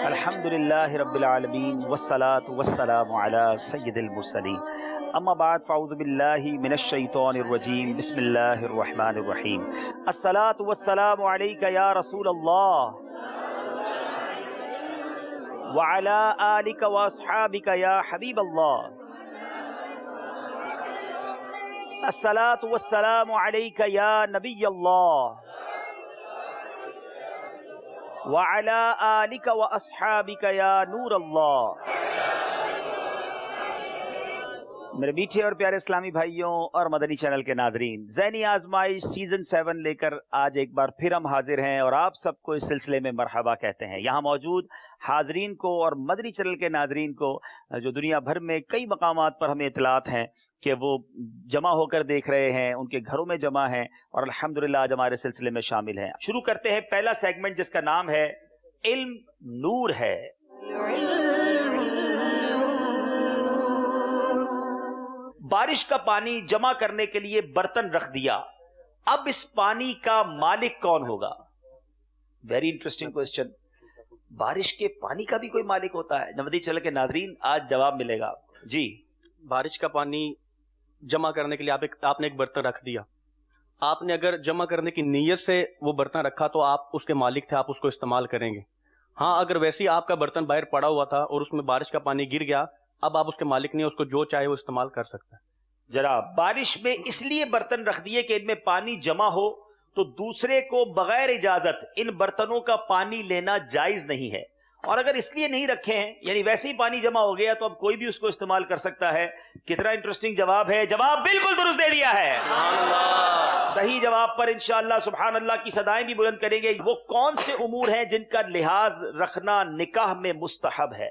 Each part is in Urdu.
الحمدللہ رب العالمین والصلاة والسلام علی سید المرسلین اما بعد فاعوذ باللہ من الشیطان الرجیم بسم اللہ الرحمن الرحیم الصلاة والسلام علیک یا رسول اللہ وعلی آلک واصحابک یا حبیب اللہ الصلاة والسلام علیک یا نبی اللہ وَعَلَىٰ آلِكَ وَأَصْحَابِكَ يَا نور اللہ۔ میرے میٹھے اور پیارے اسلامی بھائیوں اور مدنی چینل کے ناظرین، ذہنی آزمائش سیزن 7 لے کر آج ایک بار پھر ہم حاضر ہیں اور آپ سب کو اس سلسلے میں مرحبا کہتے ہیں۔ یہاں موجود حاضرین کو اور مدنی چینل کے ناظرین کو جو دنیا بھر میں کئی مقامات پر ہمیں اطلاعات ہیں کہ وہ جمع ہو کر دیکھ رہے ہیں، ان کے گھروں میں جمع ہیں اور الحمدللہ آج ہمارے سلسلے میں شامل ہیں۔ شروع کرتے ہیں پہلا سیگمنٹ جس کا نام ہے علم نور ہے۔ بارش کا پانی جمع کرنے کے لیے برتن رکھ دیا، اب اس پانی کا مالک کون ہوگا؟ Very interesting question. بارش کے پانی کا بھی کوئی مالک ہوتا ہے؟ مدنی چینل کے ناظرین آج جواب ملے گا جی۔ بارش کا پانی جمع کرنے کے لیے آپ نے ایک برتن رکھ دیا، آپ نے اگر جمع کرنے کی نیت سے وہ برتن رکھا تو آپ اس کے مالک تھے، آپ اس کو استعمال کریں گے۔ ہاں اگر ویسے ہی آپ کا برتن باہر پڑا ہوا تھا اور اس میں بارش کا پانی گر گیا، اب آپ اس کے مالک نہیں، اس کو جو چاہے وہ استعمال کر سکتا ہے۔ جناب بارش میں اس لیے برتن رکھ دیے کہ ان میں پانی جمع ہو تو دوسرے کو بغیر اجازت ان برتنوں کا پانی لینا جائز نہیں ہے، اور اگر اس لیے نہیں رکھے ہیں یعنی ویسے ہی پانی جمع ہو گیا تو اب کوئی بھی اس کو استعمال کر سکتا ہے۔ کتنا انٹرسٹنگ جواب ہے، جواب بالکل درست دے دیا ہے۔ سبحان اللہ۔ صحیح جواب پر انشاءاللہ سبحان اللہ کی صدائیں بھی بلند کریں گے۔ وہ کون سے امور ہیں جن کا لحاظ رکھنا نکاح میں مستحب ہے؟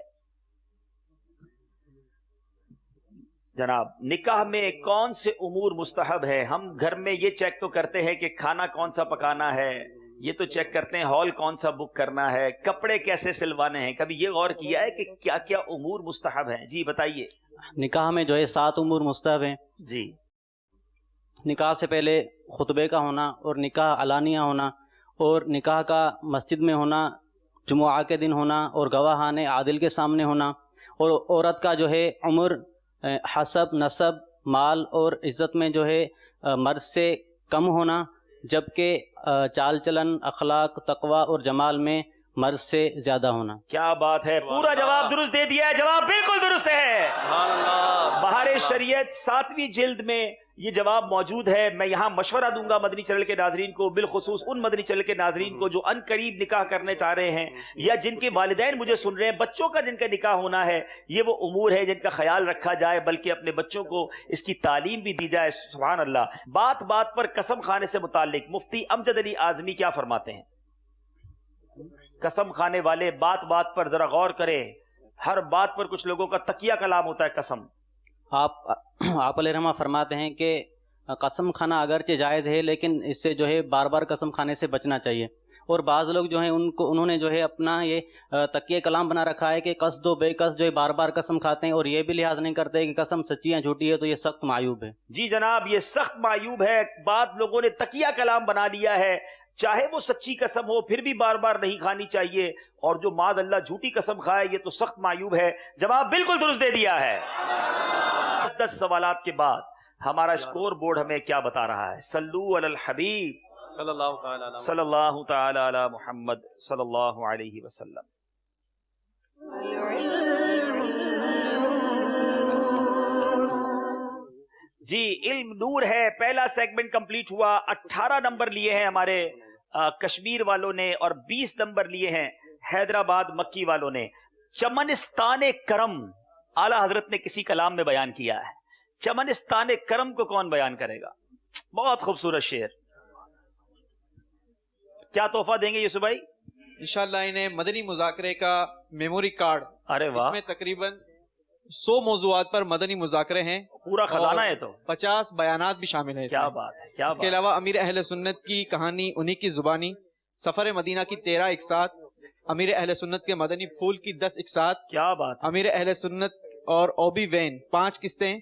جناب نکاح میں کون سے امور مستحب ہے؟ ہم گھر میں یہ چیک تو کرتے ہیں کہ کھانا کون سا پکانا ہے، یہ تو چیک کرتے ہیں ہال کون سا بک کرنا ہے، کپڑے کیسے سلوانے ہیں۔ کبھی یہ غور کیا ہے کہ کیا کیا امور مستحب ہیں؟ جی بتائیے۔ نکاح میں جو ہے 7 امور مستحب ہیں جی۔ نکاح سے پہلے خطبے کا ہونا، اور نکاح علانیہ ہونا، اور نکاح کا مسجد میں ہونا، جمعہ کے دن ہونا، اور گواہان عادل کے سامنے ہونا، اور عورت کا جو ہے عمر، حسب، نسب، مال اور عزت میں جو ہے مرد سے کم ہونا، جبکہ چال چلن، اخلاق، تقوی اور جمال میں مرد سے زیادہ ہونا۔ کیا بات ہے، پورا جواب درست دے دیا ہے، جواب بالکل درست ہے۔ بہار شریعت 7ویں جلد میں یہ جواب موجود ہے۔ میں یہاں مشورہ دوں گا مدنی چینل کے ناظرین کو، بالخصوص ان مدنی چینل کے ناظرین کو جو ان قریب نکاح کرنے چاہ رہے ہیں یا جن کے والدین مجھے سن رہے ہیں، بچوں کا جن کا نکاح ہونا ہے، یہ وہ امور ہے جن کا خیال رکھا جائے، بلکہ اپنے بچوں کو اس کی تعلیم بھی دی جائے۔ سبحان اللہ۔ بات بات پر قسم خانے سے متعلق مفتی امجد علی اعظمی کیا فرماتے ہیں؟ قسم کھانے والے بات بات پر ذرا غور کریں، ہر بات پر کچھ لوگوں کا تکیہ کلام ہوتا ہے قسم۔ آپ علیہ رحمہ فرماتے ہیں کہ قسم کھانا اگرچہ جائز ہے لیکن اس سے جو ہے بار بار قسم کھانے سے بچنا چاہیے، اور بعض لوگ جو ہیں انہوں نے جو ہے اپنا یہ تکیہ کلام بنا رکھا ہے کہ قصد و بے قصد جو ہے بار بار قسم کھاتے ہیں، اور یہ بھی لحاظ نہیں کرتے کہ قسم سچی یا جھوٹی ہے، تو یہ سخت معیوب ہے۔ جی جناب یہ سخت معیوب ہے، بعض لوگوں نے تکیہ کلام بنا لیا ہے، چاہے وہ سچی قسم ہو پھر بھی بار بار نہیں کھانی چاہیے، اور جو معاذ اللہ جھوٹی قسم کھائے یہ تو سخت معیوب ہے۔ جواب بالکل درست دے دیا ہے۔ 10 سوالات کے بعد ہمارا اسکور بورڈ ہمیں کیا بتا رہا ہے؟ صلو علی الحبیب صلی اللہ تعالی علی محمد صلی اللہ علیہ وسلم۔ جی علم نور ہے، پہلا سیگمنٹ کمپلیٹ ہوا۔ 18 نمبر لیے ہیں ہمارے کشمیر والوں نے اور 20 نمبر لیے ہیں حیدرآباد مکی والوں نے۔ چمنستان کرم اعلی حضرت نے کسی کلام میں بیان کیا ہے، چمنستان کرم کو کون بیان کرے گا؟ بہت خوبصورت شعر۔ کیا تحفہ دیں گے یوسف بھائی؟ انشاءاللہ انہیں مدنی مذاکرے کا میموری کارڈ. ارے اس واہ، میں تقریباً 100 موضوعات پر مدنی مذاکرے ہیں. پورا خزانہ ہے تو. 50 بیانات بھی شامل ہیں اس کیا میں. بات ہے، کیا اس کے بات. علاوہ امیر اہل سنت کی کہانی انہی کی زبانی، سفر مدینہ کی 13 اقساط، امیر اہل سنت کے مدنی پھول کی 10 اقساط، کیا بات ہے. امیر اہل سنت اور اوبی وین 5 قسطیں،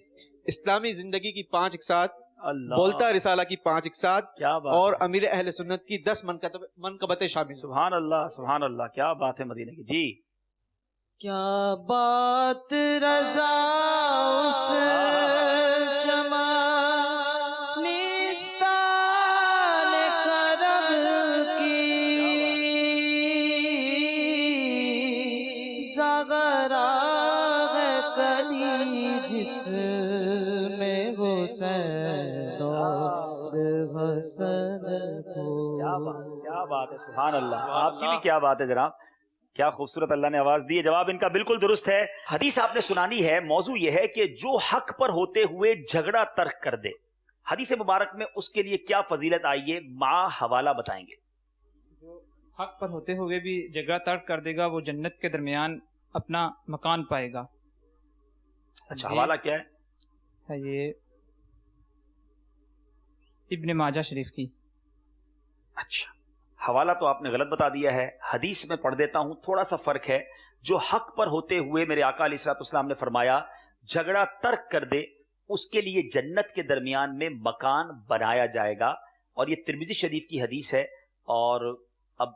اسلامی زندگی کی 5 اقساط، اللہ، بولتا رسالہ کی 5 اقساط، کیا بات اور ہے. امیر اہل سنت کی 10 منقبتیں شامل ہیں. سبحان اللہ، سبحان اللہ، کیا بات ہے مدینے کی. جی کیا بات رضا اس چمنستان کرم کی، زغراغ کلی جس میں حسین اور حسن کو. کیا بات، کیا بات ہے. سبحان اللہ، آپ کی بھی کیا بات ہے جناب، کیا خوبصورت اللہ نے آواز دی ہے. جواب ان کا بالکل درست ہے. حدیث آپ نے سنانی ہے، موضوع یہ ہے کہ جو حق پر ہوتے ہوئے جھگڑا ترک کر دے، حدیث مبارک میں اس کے لیے کیا فضیلت آئی ہے، مع حوالہ بتائیں گے. جو حق پر ہوتے ہوئے بھی جھگڑا ترک کر دے گا وہ جنت کے درمیان اپنا مکان پائے گا. اچھا، حوالہ کیا ہے؟ یہ ابن ماجہ شریف کی. اچھا، حوالہ تو آپ نے غلط بتا دیا ہے. حدیث میں پڑھ دیتا ہوں، تھوڑا سا فرق ہے. جو حق پر ہوتے ہوئے میرے آقا علیہ الصلوۃ والسلام نے فرمایا جھگڑا ترک کر دے، اس کے لیے جنت کے درمیان میں مکان بنایا جائے گا. اور یہ ترمذی شریف کی حدیث ہے. اور اب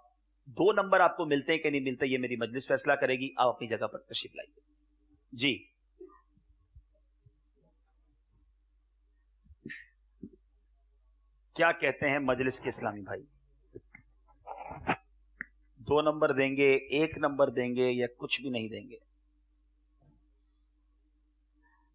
2 نمبر آپ کو ملتے ہیں کہ نہیں ملتے، یہ میری مجلس فیصلہ کرے گی. آپ اپنی جگہ پر تشریف لائیے. جی کیا کہتے ہیں مجلس کے اسلامی بھائی؟ 2 نمبر دیں گے، 1 نمبر دیں گے، یا کچھ بھی نہیں دیں گے؟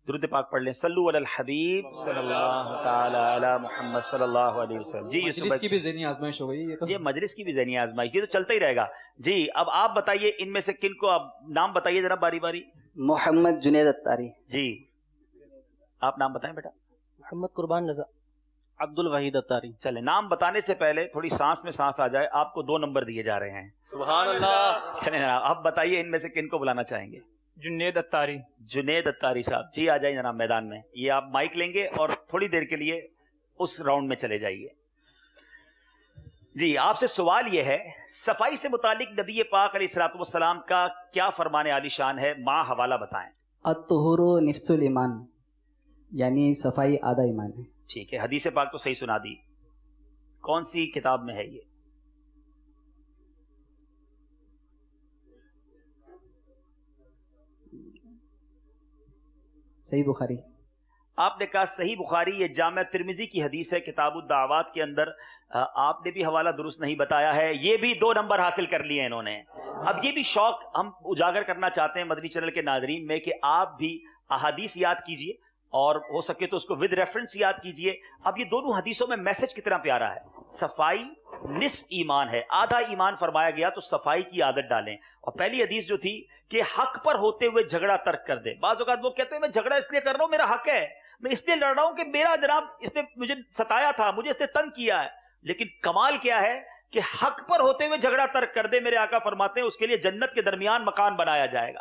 درود پاک پڑھ لیں. صلو علی الحبیب صلی اللہ تعالی علی محمد صلی اللہ علیہ وسلم. جی یوسف مجلس کی بھائی، بھی ذہنی آزمائش ہو گئی یہ مجلس کی بھی ذہنی آزمائش، یہ تو چلتا ہی رہے گا. جی اب آپ بتائیے ان میں سے کن کو، آپ نام بتائیے ذرا باری باری. محمد جنید اتاری. جی آپ نام بتائیں بیٹا. محمد قربان رضا. عبد الوحید اتاری. چلے، نام بتانے سے پہلے تھوڑی سانس میں سانس آ جائے. آپ کو 2 نمبر دیے جا رہے ہیں. سبحان اللہ. چلیں جناب، آپ بتائیے ان میں سے کن کو بلانا چاہیں گے. جنید اتاری. جنید اتاری صاحب، جی آ جائیں جناب میدان میں. یہ آپ مائک لیں گے اور تھوڑی دیر کے لیے اس راؤنڈ میں چلے جائیے. جی آپ سے سوال یہ ہے، صفائی سے متعلق نبی پاک علیہ الصلوۃ والسلام کا کیا فرمان عالی شان ہے، مع حوالہ بتائیں. الطہور نفس الایمان، یعنی صفائی آدھا ایمان ہے. ٹھیک ہے، حدیث پاک تو صحیح سنا دی. کون سی کتاب میں ہے یہ؟ صحیح بخاری. آپ نے کہا صحیح بخاری، یہ جامع ترمذی کی حدیث ہے، کتاب الدعوات کے اندر. آپ نے بھی حوالہ درست نہیں بتایا ہے. یہ بھی 2 نمبر حاصل کر لیے انہوں نے. اب یہ بھی شوق ہم اجاگر کرنا چاہتے ہیں مدنی چینل کے ناظرین میں کہ آپ بھی احادیث یاد کیجئے اور ہو سکے تو اس کو ود ریفرنس یاد کیجئے. اب یہ دونوں حدیثوں میں میسج کتنا پیارا ہے. صفائی نصف ایمان ہے، آدھا ایمان فرمایا گیا، تو صفائی کی عادت ڈالیں. اور پہلی حدیث جو تھی کہ حق پر ہوتے ہوئے جھگڑا ترک کر دے. بعض اوقات لوگ کہتے ہیں میں جھگڑا اس لیے کر رہا ہوں، میرا حق ہے، میں اس لیے لڑ رہا ہوں کہ میرا جناب اس نے مجھے ستایا تھا، مجھے اس نے تنگ کیا ہے. لیکن کمال کیا ہے کہ حق پر ہوتے ہوئے جھگڑا ترک کر دے. میرے آقا فرماتے ہیں اس کے لیے جنت کے درمیان مکان بنایا جائے گا.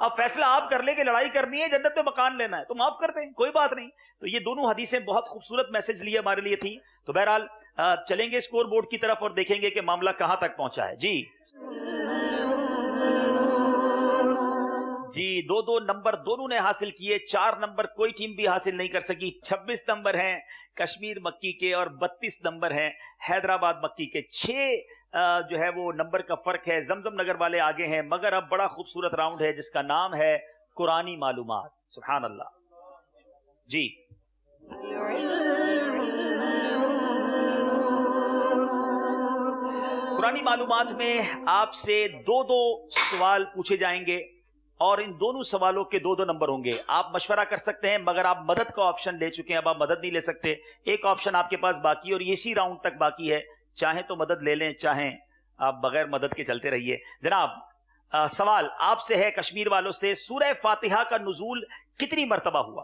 اب فیصلہ آپ کر لیں کہ لڑائی کرنی ہے، جنت میں مکان لینا ہے، تو معاف کر دیں، کوئی بات نہیں. تو یہ دونوں حدیثیں بہت خوبصورت میسج لیے ہمارے لیے تھی. تو بہرحال چلیں گے اسکور بورڈ کی طرف اور دیکھیں گے کہ معاملہ کہاں تک پہنچا ہے. جی 2 نمبر دونوں نے حاصل کیے. 4 نمبر کوئی ٹیم بھی حاصل نہیں کر سکی. 26 نمبر ہیں کشمیر مکی کے اور 32 نمبر ہیں حیدرآباد مکی کے. 6 جو ہے وہ نمبر کا فرق ہے. زمزم نگر والے آگے ہیں، مگر اب بڑا خوبصورت راؤنڈ ہے جس کا نام ہے قرآنی معلومات. سبحان اللہ. جی قرآنی معلومات میں آپ سے 2 سوال پوچھے جائیں گے اور ان دونوں سوالوں کے 2 نمبر ہوں گے. آپ مشورہ کر سکتے ہیں مگر آپ مدد کا آپشن لے چکے ہیں، اب آپ مدد نہیں لے سکتے. ایک آپشن آپ کے پاس باقی اور اسی راؤنڈ تک باقی ہے. چاہیں تو مدد لے لیں، چاہیں آپ بغیر مدد کے چلتے رہیے. جناب سوال آپ سے ہے کشمیر والوں سے، سورہ فاتحہ کا نزول کتنی مرتبہ ہوا؟